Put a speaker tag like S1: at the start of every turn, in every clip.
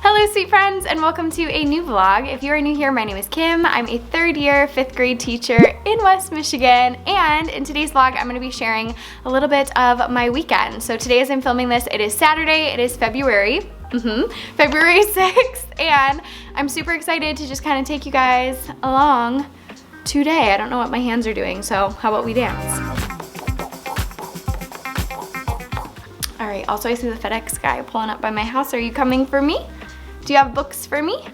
S1: Hello sweet friends, and welcome to a new vlog. If you are new here, my name is Kim. I'm a third year, 5th grade teacher in West Michigan, and in today's vlog, I'm gonna be sharing a little bit of my weekend. So today as I'm filming this, it is Saturday, it is February 6th, and I'm super excited to just kind of take you guys along today. I don't know what my hands are doing, so how about we dance? All right, also I see the FedEx guy pulling up by my house. Are you coming for me? Do you have books for me?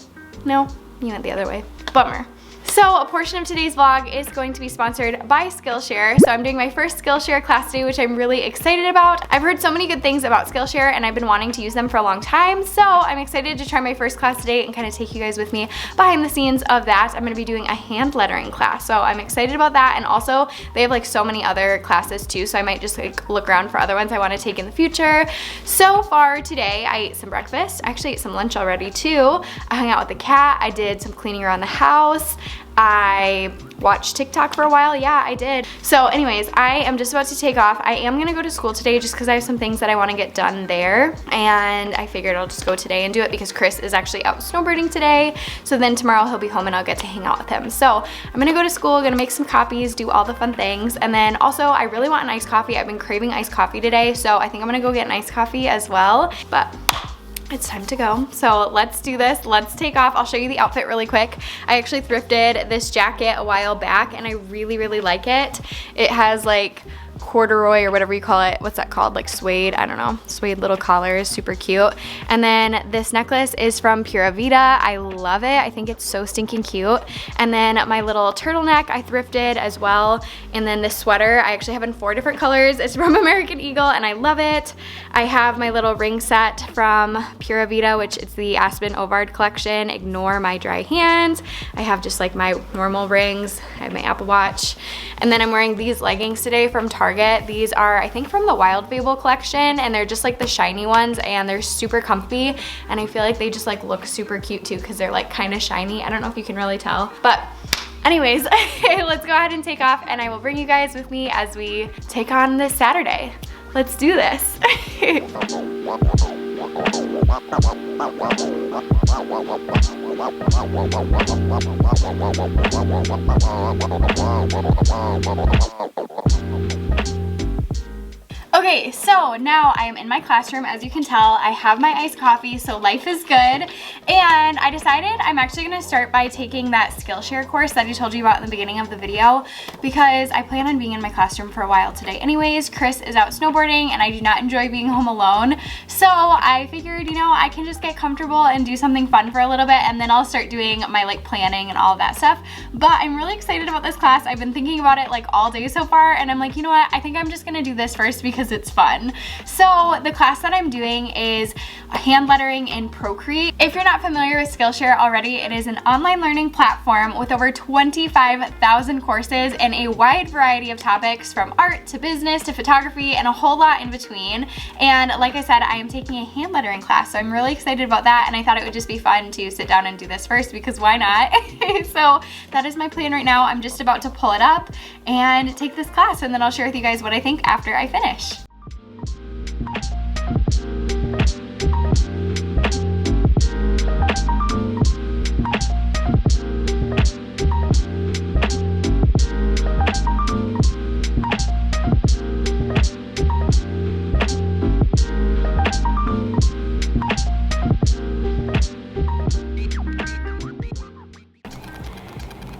S1: No, you went the other way. Bummer. So a portion of today's vlog is going to be sponsored by Skillshare. So I'm doing my first Skillshare class today, which I'm really excited about. I've heard so many good things about Skillshare and I've been wanting to use them for a long time. So I'm excited to try my first class today and kind of take you guys with me behind the scenes of that. I'm gonna be doing a hand lettering class. So I'm excited about that. And also they have like so many other classes too. So I might just like look around for other ones I want to take in the future. So far today, I ate some breakfast. I actually ate some lunch already too. I hung out with the cat. I did some cleaning around the house. I watched TikTok for a while. Yeah, I did. So anyways, I am just about to take off. I am gonna go to school today just because I have some things that I want to get done there. And I figured I'll just go today and do it because Chris is actually out snowbirding today. So then tomorrow he'll be home and I'll get to hang out with him. So I'm gonna go to school, gonna make some copies, do all the fun things. And then also I really want an iced coffee. I've been craving iced coffee today. So I think I'm gonna go get an iced coffee as well. But it's time to go. So let's do this. Let's take off. I'll show you the outfit really quick. I actually thrifted this jacket a while back and I really, really like it. It has like corduroy or whatever you call it. What's that called? Like suede, I don't know. Suede little collars, super cute. And then this necklace is from Pura Vida. I love it. I think it's so stinking cute. And then my little turtleneck I thrifted as well. And then this sweater I actually have in 4 different colors. It's from American Eagle and I love it. I have my little ring set from Pura Vida, which is the Aspen Ovard collection. Ignore my dry hands. I have just like my normal rings. I have my Apple Watch. And then I'm wearing these leggings today from Target. These are, I think, from the Wild Fable collection, and they're just like the shiny ones, and they're super comfy, and I feel like they just like look super cute too because they're like kind of shiny. I don't know if you can really tell, but anyways, let's go ahead and take off, and I will bring you guys with me as we take on this Saturday. Let's do this. Okay, so now I am in my classroom. As you can tell, I have my iced coffee, so life is good. And I decided I'm actually gonna start by taking that Skillshare course that I told you about in the beginning of the video because I plan on being in my classroom for a while today. Anyways, Chris is out snowboarding and I do not enjoy being home alone. So I figured, you know, I can just get comfortable and do something fun for a little bit and then I'll start doing my like planning and all of that stuff. But I'm really excited about this class. I've been thinking about it like all day so far and I'm like, you know what? I think I'm just gonna do this first because it's fun. So the class that I'm doing is hand lettering in Procreate. If you're not familiar with Skillshare already, it is an online learning platform with over 25,000 courses and a wide variety of topics from art to business to photography and a whole lot in between. And like I said, I am taking a hand lettering class, so I'm really excited about that and I thought it would just be fun to sit down and do this first because why not? So that is my plan right now. I'm just about to pull it up and take this class and then I'll share with you guys what I think after I finish.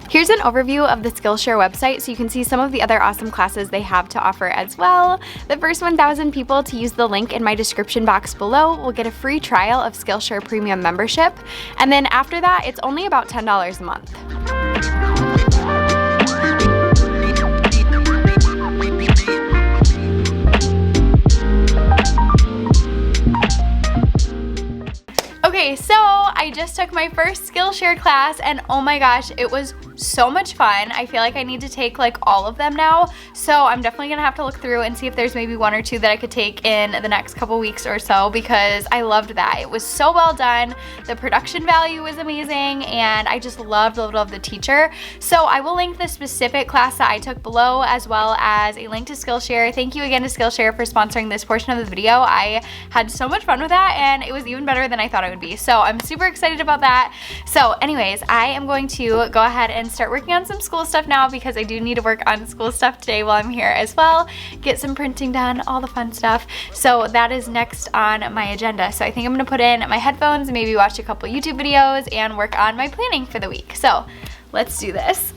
S1: Here's an overview of the Skillshare website so you can see some of the other awesome classes they have to offer as well. The first 1,000 people to use the link in my description box below will get a free trial of Skillshare Premium membership, and then after that it's only about $10 a month. Okay, so I just took my first Skillshare class and oh my gosh, it was so much fun. I feel like I need to take like all of them now. So I'm definitely gonna have to look through and see if there's maybe one or two that I could take in the next couple weeks or so because I loved that. It was so well done. The production value was amazing and I just loved the teacher. So I will link the specific class that I took below as well as a link to Skillshare. Thank you again to Skillshare for sponsoring this portion of the video. I had so much fun with that and it was even better than I thought it would be. So I'm super excited about that. So anyways, I am going to go ahead and start working on some school stuff now because I do need to work on school stuff today while I'm here as well. Get some printing done, all the fun stuff. So that is next on my agenda. So I think I'm gonna put in my headphones, maybe watch a couple YouTube videos and work on my planning for the week. So let's do this.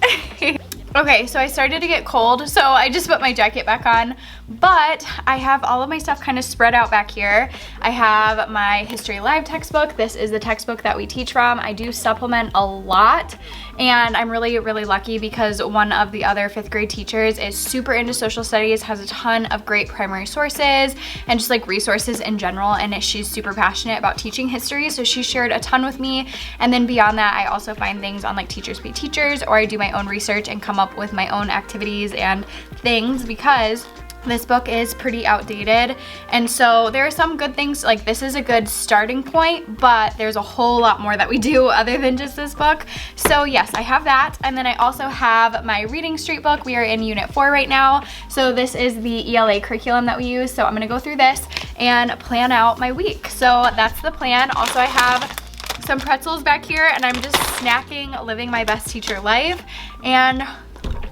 S1: Okay, so I started to get cold, so I just put my jacket back on, but I have all of my stuff kind of spread out back here. I have my History Live textbook. This is the textbook that we teach from. I do supplement a lot, and I'm really lucky because one of the other 5th grade teachers is super into social studies, has a ton of great primary sources, and just like resources in general, and she's super passionate about teaching history, so she shared a ton with me. And then beyond that, I also find things on like Teachers Pay Teachers, or I do my own research and come up with my own activities and things because this book is pretty outdated. And so there are some good things, like this is a good starting point, but there's a whole lot more that we do other than just this book. So yes, I have that. And then I also have my Reading Street book. We are in Unit 4 right now. So this is the ELA curriculum that we use. So I'm gonna go through this and plan out my week. So that's the plan. Also, I have some pretzels back here and I'm just snacking, living my best teacher life. And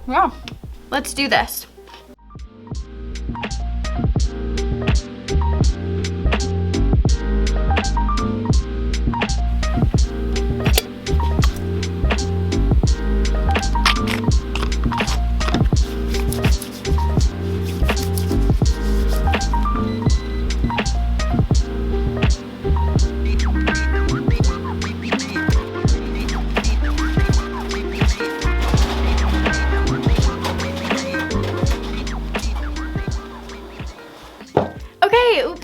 S1: yeah, let's do this.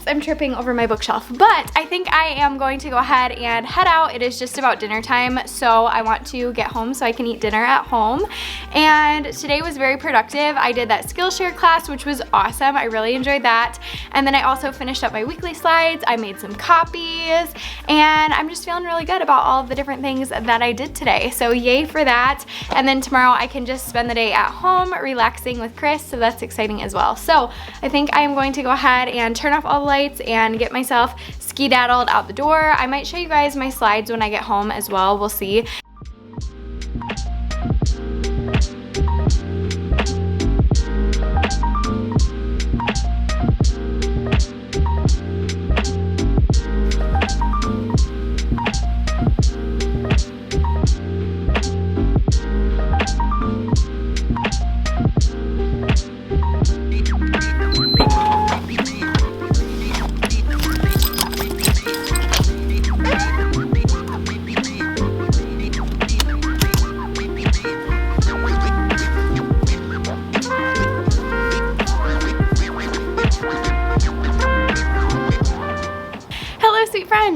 S1: I'm tripping over my bookshelf, but I think I am going to go ahead and head out. It is just about dinner time, so I want to get home so I can eat dinner at home. And today was very productive. I did that Skillshare class, which was awesome. I really enjoyed that. And then I also finished up my weekly slides. I made some copies, and I'm just feeling really good about all of the different things that I did today. So yay for that. And then tomorrow I can just spend the day at home relaxing with Chris, so that's exciting as well. So I think I am going to go ahead and turn off all the lights and get myself skedaddled out the door. I might show you guys my slides when I get home as well. We'll see.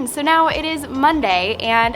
S1: So now it is Monday, and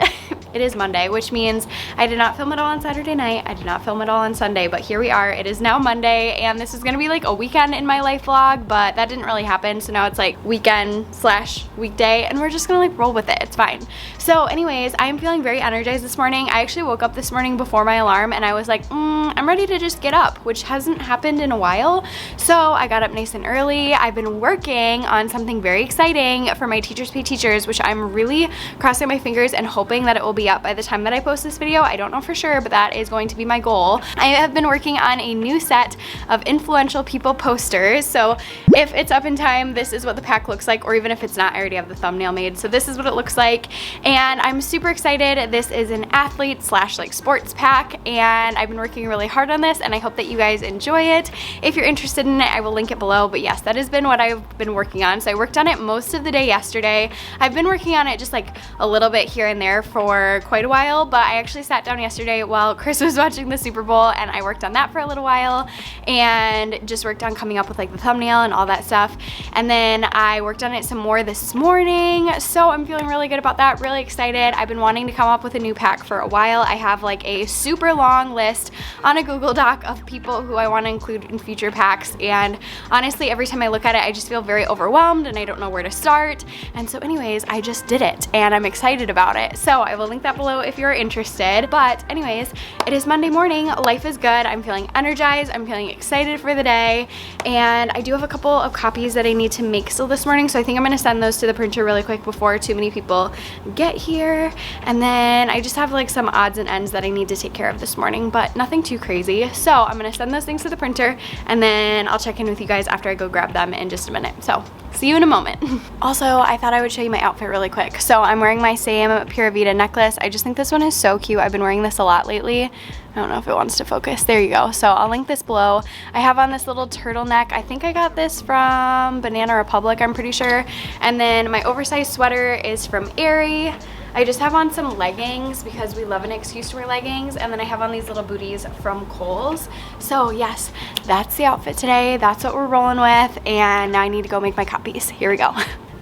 S1: it is Monday, which means I did not film it all on Saturday night. I did not film it all on Sunday, but here we are. It is now Monday, and this is gonna be like a weekend in my life vlog, but that didn't really happen. So now it's like weekend / weekday, and we're just gonna like roll with it. It's fine. So anyways, I am feeling very energized this morning. I actually woke up this morning before my alarm, and I was like, I'm ready to just get up, which hasn't happened in a while. So I got up nice and early. I've been working on something very exciting for my Teachers Pay Teachers, which I'm really crossing my fingers and hoping that it will be up by the time that I post this video. I don't know for sure, but that is going to be my goal. I have been working on a new set of influential people posters. So if it's up in time, this is what the pack looks like, or even if it's not, I already have the thumbnail made. So this is what it looks like, and I'm super excited. This is an athlete / like sports pack, and I've been working really hard on this, and I hope that you guys enjoy it. If you're interested in it, I will link it below. But yes, that has been what I've been working on. So I worked on it most of the day yesterday. I've been working on it just like a little bit here and there for for quite a while, but I actually sat down yesterday while Chris was watching the Super Bowl and I worked on that for a little while and just worked on coming up with like the thumbnail and all that stuff. And then I worked on it some more this morning, so I'm feeling really good about that, really excited. I've been wanting to come up with a new pack for a while. I have like a super long list on a Google Doc of people who I want to include in future packs, and honestly every time I look at it I just feel very overwhelmed and I don't know where to start. And so anyways, I just did it and I'm excited about it. So I will link that below if you're interested. But anyways, it is Monday morning, life is good, I'm feeling energized, I'm feeling excited for the day, and I do have a couple of copies that I need to make still this morning, so I think I'm going to send those to the printer really quick before too many people get here. And then I just have like some odds and ends that I need to take care of this morning, but nothing too crazy. So I'm going to send those things to the printer and then I'll check in with you guys after I go grab them in just a minute. So see you in a moment. Also, I thought I would show you my outfit really quick. So I'm wearing my same Pura Vida necklace. I just think this one is so cute. I've been wearing this a lot lately. I don't know if it wants to focus. There you go. So I'll link this below. I have on this little turtleneck. I think I got this from Banana Republic, I'm pretty sure. And then my oversized sweater is from Aerie. I just have on some leggings because we love an excuse to wear leggings, and then I have on these little booties from Kohl's. So yes, that's the outfit today. That's what we're rolling with, and now I need to go make my copies. Here we go.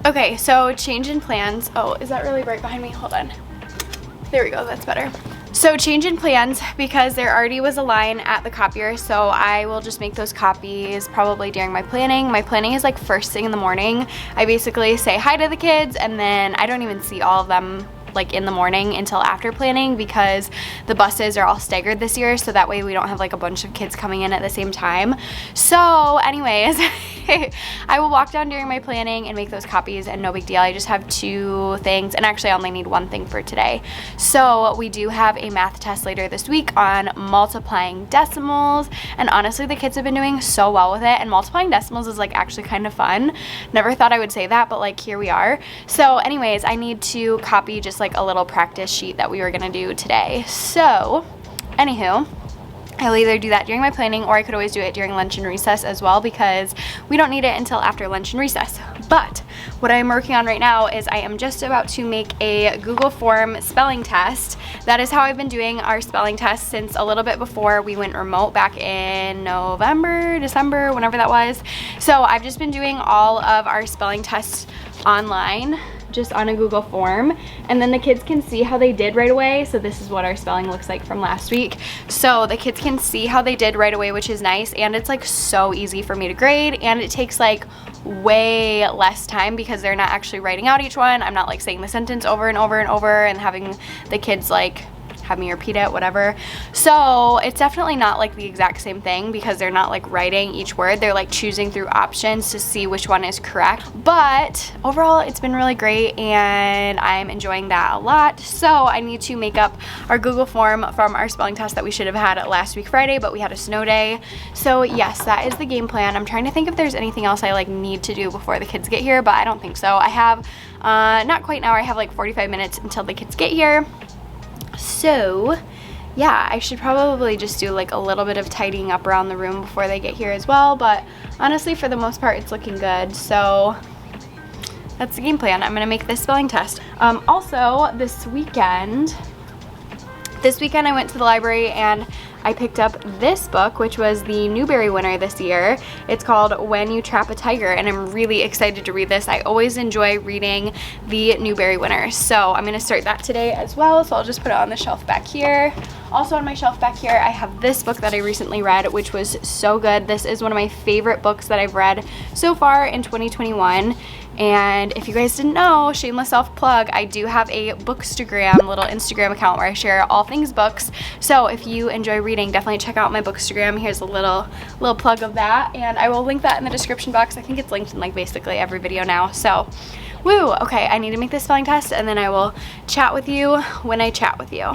S1: Okay, so change in plans. Oh, is that really bright behind me? Hold on. There we go, that's better. So change in plans because there already was a line at the copier, so I will just make those copies probably during my planning. My planning is like first thing in the morning. I basically say hi to the kids and then I don't even see all of them like in the morning until after planning because the buses are all staggered this year, so that way we don't have like a bunch of kids coming in at the same time. So anyways, I will walk down during my planning and make those copies and no big deal. I just have 2 things, and actually I only need 1 thing for today. So we do have a math test later this week on multiplying decimals, and honestly the kids have been doing so well with it, and multiplying decimals is like actually kind of fun. Never thought I would say that, but like here we are. So anyways, I need to copy just like a little practice sheet that we were gonna do today. So anywho, I'll either do that during my planning or I could always do it during lunch and recess as well because we don't need it until after lunch and recess. But what I'm working on right now is I am just about to make a Google form spelling test. That is how I've been doing our spelling test since a little bit before we went remote back in November, December, whenever that was. So I've just been doing all of our spelling tests online, just on a Google form, and then the kids can see how they did right away. So this is what our spelling looks like from last week. So the kids can see how they did right away, which is nice, and it's like so easy for me to grade, and it takes like way less time because they're not actually writing out each one. I'm not like saying the sentence over and over and over and having the kids like have me repeat it, whatever. So it's definitely not like the exact same thing because they're not like writing each word. They're like choosing through options to see which one is correct. But overall, it's been really great and I'm enjoying that a lot. So I need to make up our Google form from our spelling test that we should have had last week Friday, but we had a snow day. So yes, that is the game plan. I'm trying to think if there's anything else I like need to do before the kids get here, but I don't think so. I have not quite an hour. I have like 45 minutes until the kids get here. So yeah, I should probably just do like a little bit of tidying up around the room before they get here as well, but honestly for the most part it's looking good. So that's the game plan. I'm gonna make this spelling test. Also this weekend I went to the library and I picked up this book, which was the Newbery winner this year. It's called When You Trap a Tiger, and I'm really excited to read this. I always enjoy reading the Newbery winners, so I'm gonna start that today as well. So I'll just put it on the shelf back here. Also on my shelf back here, I have this book that I recently read, which was so good. This is one of my favorite books that I've read so far in 2021. And if you guys didn't know, shameless self-plug, I do have a Bookstagram, little Instagram account where I share all things books. So if you enjoy reading, definitely check out my Bookstagram. Here's a little plug of that, and I will link that in the description box. I think it's linked in like basically every video now. So, woo! Okay, I need to make this spelling test, and then I will chat with you when I chat with you.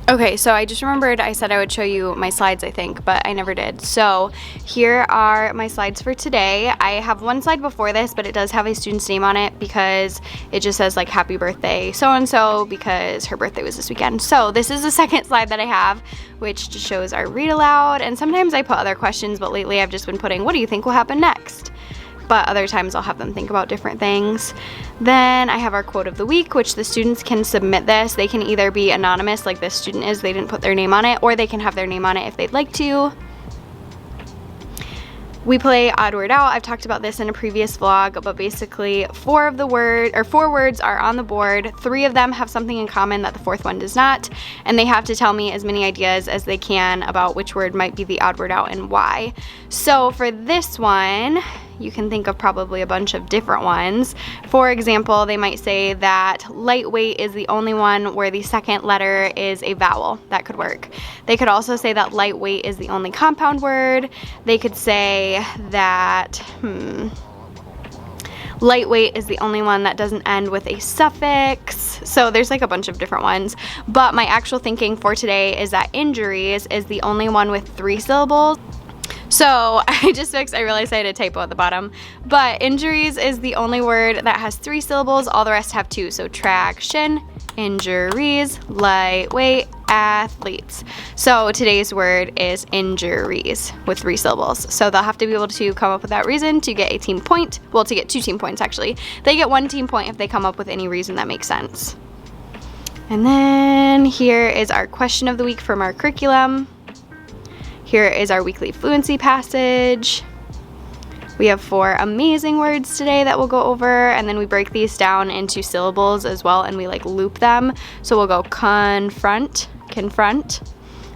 S1: Okay, so I just remembered I said I would show you my slides, I think, but I never did. So here are my slides for today. I have one slide before this, but it does have a student's name on it because it just says like happy birthday so-and-so because her birthday was this weekend. So this is the second slide that I have, which just shows our read aloud. And sometimes I put other questions, but lately I've just been putting, what do you think will happen next? but other times I'll have them think about different things. Then I have our quote of the week, which the students can submit this. They can either be anonymous like this student is, they didn't put their name on it, or they can have their name on it if they'd like to. We play Odd Word Out. I've talked about this in a previous vlog, but basically 4 words are on the board. 3 of them have something in common that the 4th one does not, and they have to tell me as many ideas as they can about which word might be the odd word out and why. So for this one, you can think of probably a bunch of different ones. For example, they might say that lightweight is the only one where the second letter is a vowel. That could work. They could also say that lightweight is the only compound word. They could say that lightweight is the only one that doesn't end with a suffix. So there's like a bunch of different ones. But my actual thinking for today is that injuries is the only one with 3 syllables. So I realized I had a typo at the bottom, but injuries is the only word that has 3 syllables. All the rest have 2. So traction, injuries, lightweight, athletes. So today's word is injuries with 3 syllables. So they'll have to be able to come up with that reason to get a team point. Well, to get 2 team points actually. They get 1 team point if they come up with any reason that makes sense. And then here is our question of the week from our curriculum. Here is our weekly fluency passage. We have 4 amazing words today that we'll go over, and then we break these down into syllables as well, and we like loop them. So we'll go confront, and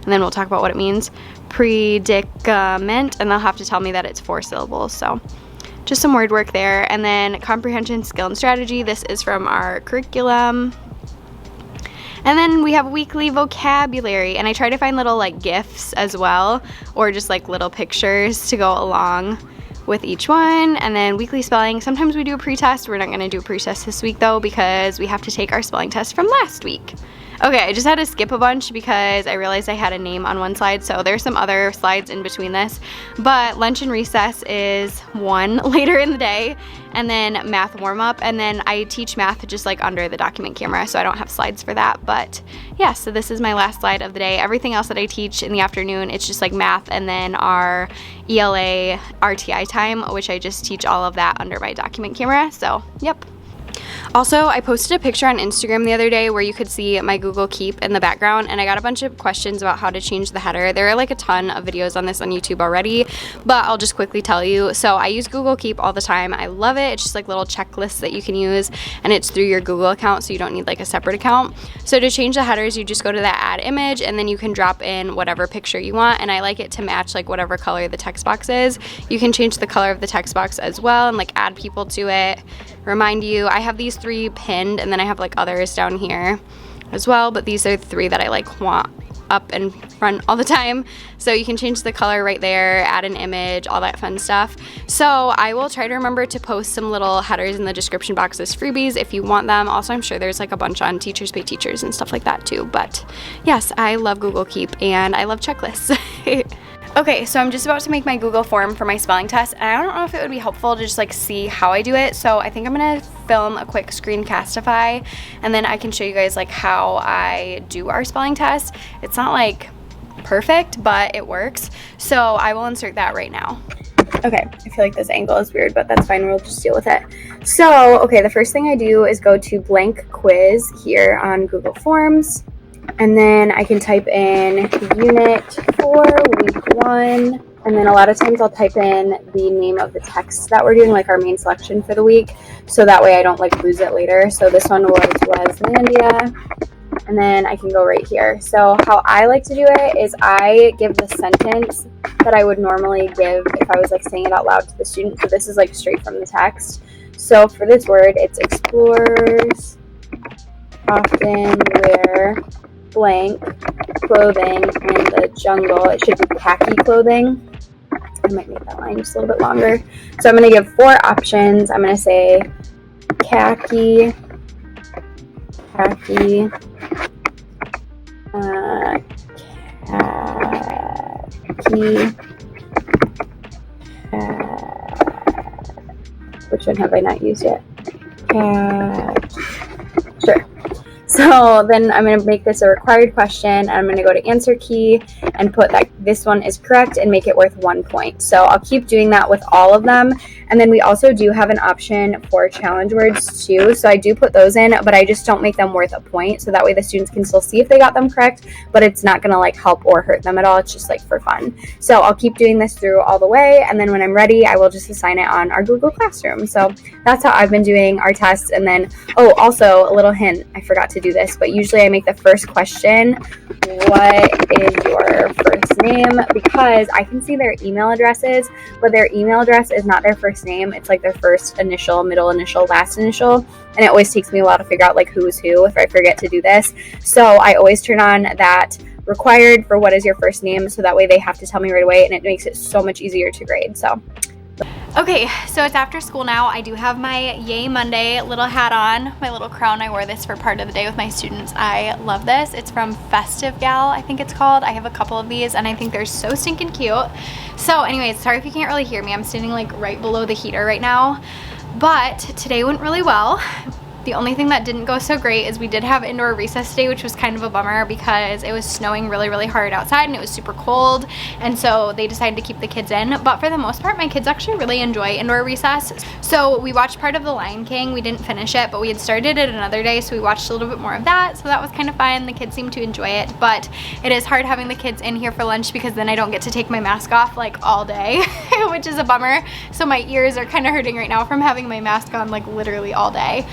S1: then we'll talk about what it means. Predicament, and they'll have to tell me that it's 4 syllables. So just some word work there. And then comprehension, skill, and strategy. This is from our curriculum. And then we have weekly vocabulary, and I try to find little like GIFs as well, or just like little pictures to go along with each one. And then weekly spelling. Sometimes we do a pretest. We're not going to do a pretest this week though, because we have to take our spelling test from last week. Okay, I just had to skip a bunch because I realized I had a name on one slide, so there's some other slides in between this. But lunch and recess is 1 later in the day, and then math warm-up, and then I teach math just like under the document camera, so I don't have slides for that. But yeah, so this is my last slide of the day. Everything else that I teach in the afternoon, it's just like math, and then our ELA RTI time, which I just teach all of that under my document camera, so yep. Also, I posted a picture on Instagram the other day where you could see my Google Keep in the background, and I got a bunch of questions about how to change the header. There are like a ton of videos on this on YouTube already, but I'll just quickly tell you. So I use Google Keep all the time. I love it. It's just like little checklists that you can use, and it's through your Google account, so you don't need like a separate account. So to change the headers, you just go to that add image, and then you can drop in whatever picture you want, and I like it to match like whatever color the text box is. You can change the color of the text box as well and like add people to it. Remind you, I have these 3 pinned, and then I have like others down here as well, but these are 3 that I like want up in front all the time. So you can change the color right there, add an image, all that fun stuff. So I will try to remember to post some little headers in the description box as freebies if you want them. Also, I'm sure there's like a bunch on Teachers Pay Teachers and stuff like that too. But yes, I love Google Keep and I love checklists. Okay, so I'm just about to make my Google form for my spelling test, and I don't know if it would be helpful to just like see how I do it, so I think I'm gonna film a quick screencastify, and then I can show you guys like how I do our spelling test. It's not like perfect, but it works, so I will insert that right now. Okay, I feel like this angle is weird, but that's fine, we'll just deal with it. So, okay, the first thing I do is go to blank quiz here on Google Forms. And then I can type in unit 4, week 1, and then a lot of times I'll type in the name of the text that we're doing, like our main selection for the week, so that way I don't like lose it later. So this one was Wesleyandia, and then I can go right here. So how I like to do it is I give the sentence that I would normally give if I was like saying it out loud to the student. So this is like straight from the text. So for this word, it's explorers often wear blank clothing in the jungle. It should be khaki clothing. I might make that line just a little bit longer. So I'm going to give 4 options. I'm going to say khaki, which one have I not used yet? Sure. So then I'm going to make this a required question, and I'm going to go to answer key and put that this one is correct and make it worth 1 point. So I'll keep doing that with all of them,
S2: And then we also do have an option for challenge words too. So I do put those in, but I just don't make them worth a point. So that way the students can still see if they got them correct, but it's not going to like help or hurt them at all. It's just like for fun. So I'll keep doing this through all the way. And then when I'm ready, I will just assign it on our Google Classroom. So that's how I've been doing our tests. And then, oh, also a little hint, I forgot to do this, but usually I make the first question, what is your first name? Because I can see their email addresses, but their email address is not their first name. It's like their first initial, middle initial, last initial. And it always takes me a while to figure out like who is who if I forget to do this. So I always turn on that required for what is your first name, so that way they have to tell me right away, and it makes it so much easier to grade. So
S1: okay, so it's after school now. I do have my Yay Monday little hat on, my little crown. I wore this for part of the day with my students. I love this. It's from Festive Gal, I think it's called. I have a couple of these and I think they're so stinking cute. So anyways, sorry if you can't really hear me. I'm standing like right below the heater right now. But today went really well. The only thing that didn't go so great is we did have indoor recess today, which was kind of a bummer because it was snowing really, really hard outside and it was super cold. And so they decided to keep the kids in. But for the most part, my kids actually really enjoy indoor recess. So we watched part of The Lion King. We didn't finish it, but we had started it another day. So we watched a little bit more of that. So that was kind of fun. The kids seemed to enjoy it. But it is hard having the kids in here for lunch because then I don't get to take my mask off like all day, which is a bummer. So my ears are kind of hurting right now from having my mask on like literally all day.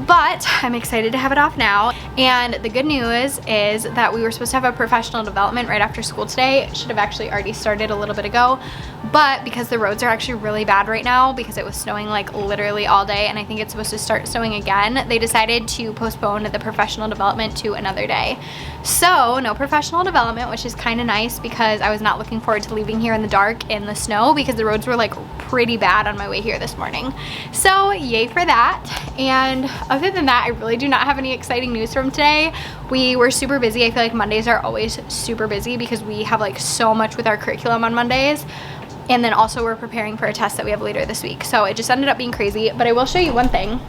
S1: But I'm excited to have it off now. And the good news is that we were supposed to have a professional development right after school today. It should have actually already started a little bit ago. But because the roads are actually really bad right now because it was snowing like literally all day and I think it's supposed to start snowing again, they decided to postpone the professional development to another day. So no professional development, which is kind of nice because I was not looking forward to leaving here in the dark in the snow because the roads were like pretty bad on my way here this morning. So yay for that. And other than that, I really do not have any exciting news from today. We were super busy. I feel like Mondays are always super busy because we have like so much with our curriculum on Mondays. And then also we're preparing for a test that we have later this week. So it just ended up being crazy. But I will show you one thing.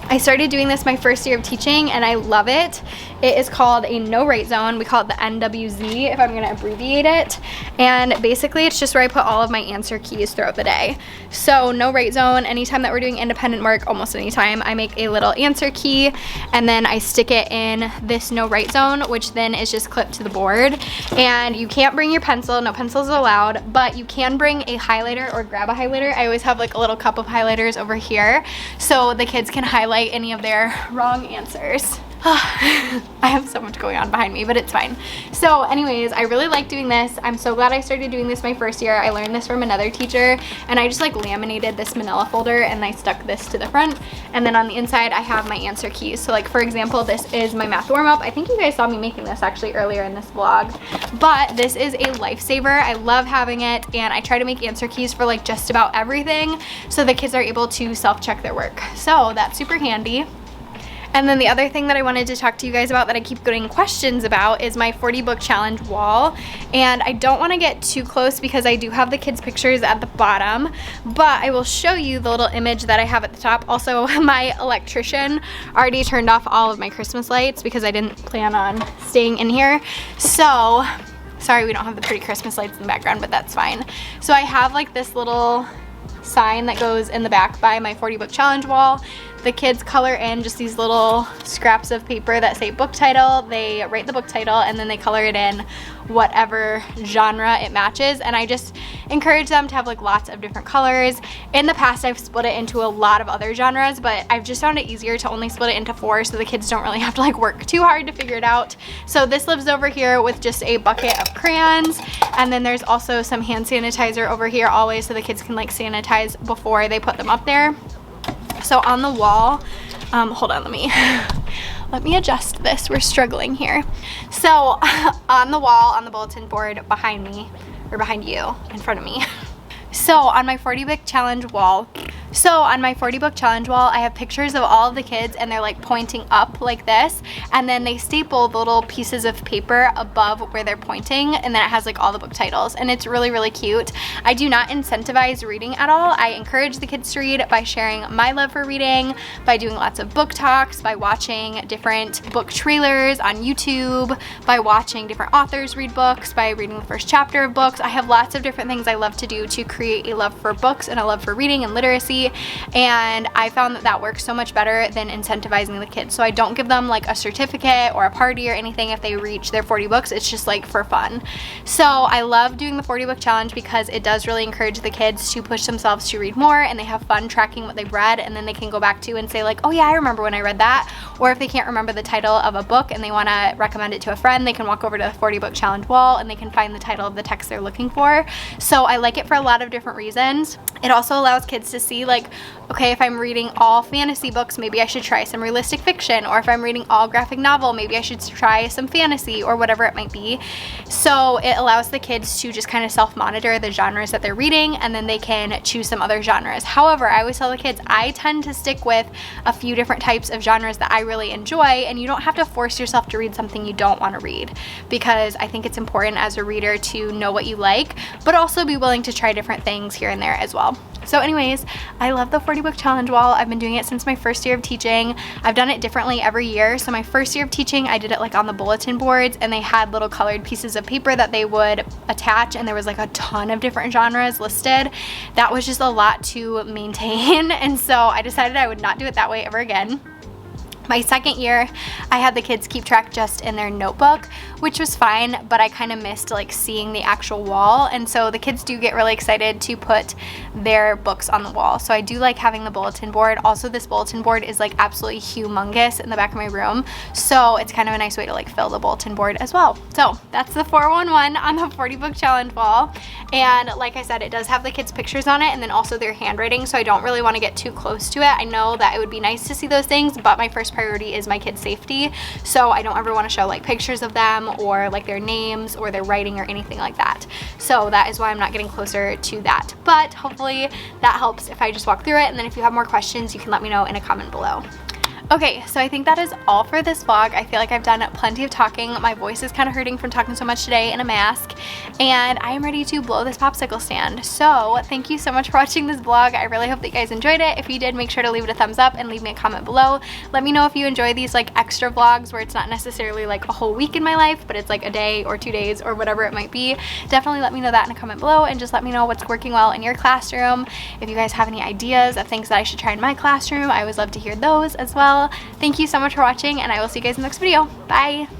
S1: I started doing this my first year of teaching and I love it. It is called a no write zone. We call it the NWZ if I'm gonna abbreviate it. And basically it's just where I put all of my answer keys throughout the day. So no write zone, anytime that we're doing independent work, almost anytime, I make a little answer key and then I stick it in this no write zone, which then is just clipped to the board. And you can't bring your pencil, no pencils allowed, but you can bring a highlighter or grab a highlighter. I always have like a little cup of highlighters over here so the kids can highlight any of their wrong answers. I have so much going on behind me, but it's fine. So anyways, I really like doing this. I'm so glad I started doing this my first year. I learned this from another teacher and I just like laminated this manila folder and I stuck this to the front. And then on the inside, I have my answer keys. So like for example, this is my math warm up. I think you guys saw me making this actually earlier in this vlog, but this is a lifesaver. I love having it and I try to make answer keys for like just about everything so the kids are able to self-check their work. So that's super handy. And then the other thing that I wanted to talk to you guys about that I keep getting questions about is my 40 book challenge wall. And I don't want to get too close because I do have the kids' pictures at the bottom, but I will show you the little image that I have at the top. Also, my electrician already turned off all of my Christmas lights because I didn't plan on staying in here. So, sorry we don't have the pretty Christmas lights in the background, but that's fine. So I have like this little sign that goes in the back by my 40 book challenge wall. The kids color in just these little scraps of paper that say book title. They write the book title and then they color it in whatever genre it matches. And I just encourage them to have like lots of different colors. In the past, I've split it into a lot of other genres, but I've just found it easier to only split it into 4 so the kids don't really have to like work too hard to figure it out. So this lives over here with just a bucket of crayons. And then there's also some hand sanitizer over here always so the kids can like sanitize before they put them up there. So on the wall, hold on, let me adjust this. We're struggling here. So on the wall, on the bulletin board behind me, or behind you, in front of me. So on my 40 book challenge wall, So on my 40 book challenge wall, I have pictures of all of the kids and they're like pointing up like this, and then they staple the little pieces of paper above where they're pointing, and then it has like all the book titles, and it's really, really cute. I do not incentivize reading at all. I encourage the kids to read by sharing my love for reading, by doing lots of book talks, by watching different book trailers on YouTube, by watching different authors read books, by reading the first chapter of books. I have lots of different things I love to do to create a love for books and a love for reading and literacy, and I found that that works so much better than incentivizing the kids. So I don't give them like a certificate or a party or anything if they reach their 40 books. It's just like for fun. So I love doing the 40 book challenge because it does really encourage the kids to push themselves to read more, and they have fun tracking what they've read, and then they can go back to and say like, oh yeah, I remember when I read that. Or if they can't remember the title of a book and they want to recommend it to a friend, they can walk over to the 40 book challenge wall and they can find the title of the text they're looking for. So I like it for a lot of different reasons. It also allows kids to see like, okay, if I'm reading all fantasy books, maybe I should try some realistic fiction, or if I'm reading all graphic novel, maybe I should try some fantasy, or whatever it might be. So it allows the kids to just kind of self-monitor the genres that they're reading, and then they can choose some other genres. However, I always tell the kids I tend to stick with a few different types of genres that I really enjoy, and you don't have to force yourself to read something you don't want to read, because I think it's important as a reader to know what you like, but also be willing to try different things here and there as well. So anyways, I love the 40 book challenge wall. I've been doing it since my first year of teaching. I've done it differently every year. So my first year of teaching, I did it like on the bulletin boards, and they had little colored pieces of paper that they would attach, and there was like a ton of different genres listed. That was just a lot to maintain, and so I decided I would not do it that way ever again. My second year, I had the kids keep track just in their notebook, which was fine, but I kind of missed like seeing the actual wall, and so the kids do get really excited to put their books on the wall. So I do like having the bulletin board. Also, this bulletin board is like absolutely humongous in the back of my room, so it's kind of a nice way to like fill the bulletin board as well. So that's the 411 on the 40 book challenge wall, and like I said, it does have the kids' pictures on it and then also their handwriting, so I don't really want to get too close to it. I know that it would be nice to see those things, but my first priority is my kids' safety, so I don't ever want to show like pictures of them or like their names or their writing or anything like that. So that is why I'm not getting closer to that, but hopefully that helps if I just walk through it, and then if you have more questions, you can let me know in a comment below. Okay, so I think that is all for this vlog. I feel like I've done plenty of talking. My voice is kind of hurting from talking so much today in a mask, and I am ready to blow this popsicle stand. So thank you so much for watching this vlog. I really hope that you guys enjoyed it. If you did, make sure to leave it a thumbs up and leave me a comment below. Let me know if you enjoy these like extra vlogs where it's not necessarily like a whole week in my life, but it's like a day or 2 days or whatever it might be. Definitely let me know that in a comment below, and just let me know what's working well in your classroom. If you guys have any ideas of things that I should try in my classroom, I always love to hear those as well. Thank you so much for watching, and I will see you guys in the next video. Bye!